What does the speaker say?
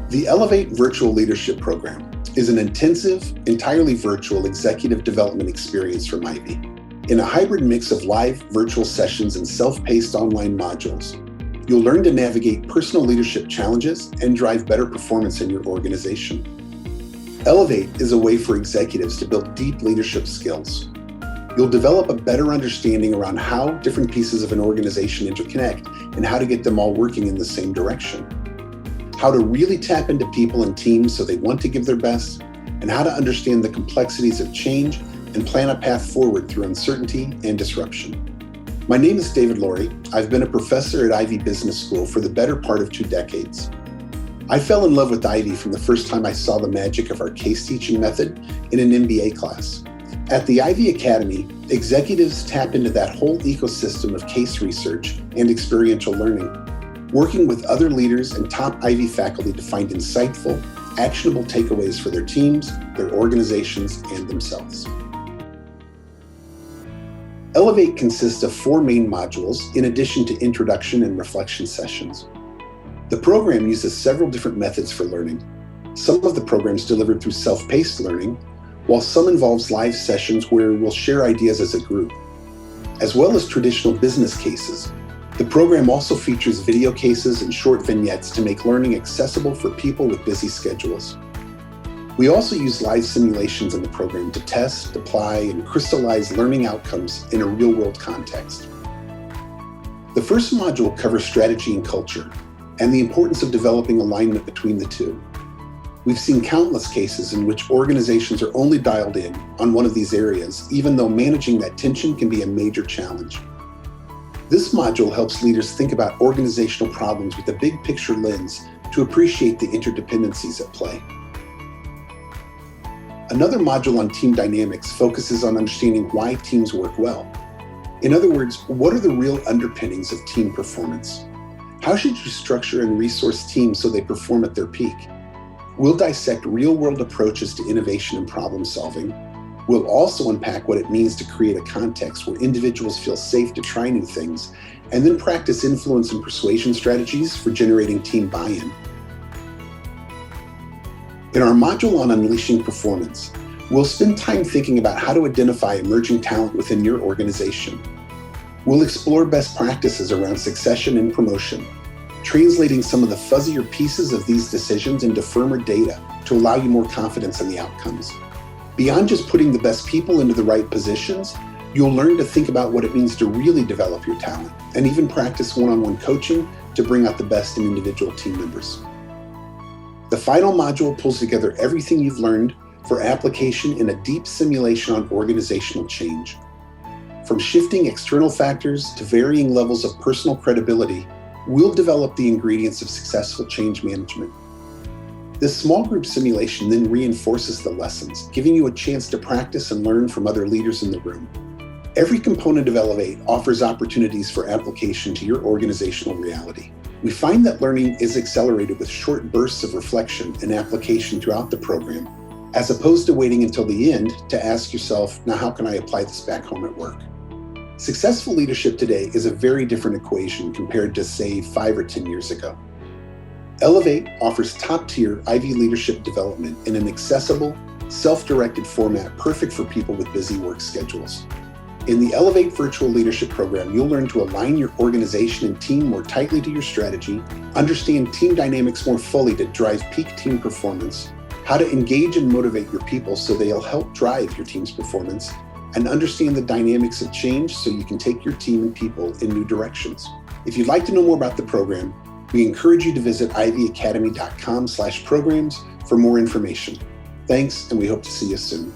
The Elevate Virtual Leadership Program is an intensive, entirely virtual executive development experience from Ivey. In a hybrid mix of live virtual sessions and self-paced online modules, you'll learn to navigate personal leadership challenges and drive better performance in your organization. Elevate is a way for executives to build deep leadership skills. You'll develop a better understanding around how different pieces of an organization interconnect and how to get them all working in the same direction. How to really tap into people and teams so they want to give their best, and how to understand the complexities of change and plan a path forward through uncertainty and disruption. My name is David Laurie. I've been a professor at Ivey Business School for the better part of 2 decades. I fell in love with Ivey from the first time I saw the magic of our case teaching method in an MBA class. At the Ivey Academy, executives tap into that whole ecosystem of case research and experiential learning, working with other leaders and top Ivey faculty to find insightful, actionable takeaways for their teams, their organizations, and themselves. Elevate consists of 4 main modules in addition to introduction and reflection sessions. The program uses several different methods for learning. Some of the programs delivered through self-paced learning, while some involves live sessions where we'll share ideas as a group, as well as traditional business cases. The program also features video cases and short vignettes to make learning accessible for people with busy schedules. We also use live simulations in the program to test, apply, and crystallize learning outcomes in a real-world context. The first module covers strategy and culture, and the importance of developing alignment between the two. We've seen countless cases in which organizations are only dialed in on one of these areas, even though managing that tension can be a major challenge. This module helps leaders think about organizational problems with a big picture lens to appreciate the interdependencies at play. Another module on team dynamics focuses on understanding why teams work well. In other words, what are the real underpinnings of team performance? How should you structure and resource teams so they perform at their peak? We'll dissect real-world approaches to innovation and problem solving. We'll also unpack what it means to create a context where individuals feel safe to try new things, and then practice influence and persuasion strategies for generating team buy-in. In our module on unleashing performance, we'll spend time thinking about how to identify emerging talent within your organization. We'll explore best practices around succession and promotion, translating some of the fuzzier pieces of these decisions into firmer data to allow you more confidence in the outcomes. Beyond just putting the best people into the right positions, you'll learn to think about what it means to really develop your talent, and even practice one-on-one coaching to bring out the best in individual team members. The final module pulls together everything you've learned for application in a deep simulation on organizational change. From shifting external factors to varying levels of personal credibility, we'll develop the ingredients of successful change management. This small group simulation then reinforces the lessons, giving you a chance to practice and learn from other leaders in the room. Every component of Elevate offers opportunities for application to your organizational reality. We find that learning is accelerated with short bursts of reflection and application throughout the program, as opposed to waiting until the end to ask yourself, now how can I apply this back home at work? Successful leadership today is a very different equation compared to, say, 5 or 10 years ago. Elevate offers top-tier Ivey leadership development in an accessible, self-directed format perfect for people with busy work schedules. In the Elevate Virtual Leadership Program, you'll learn to align your organization and team more tightly to your strategy, understand team dynamics more fully to drive peak team performance, how to engage and motivate your people so they'll help drive your team's performance, and understand the dynamics of change so you can take your team and people in new directions. If you'd like to know more about the program, we encourage you to visit iveyacademy.com/programs for more information. Thanks, and we hope to see you soon.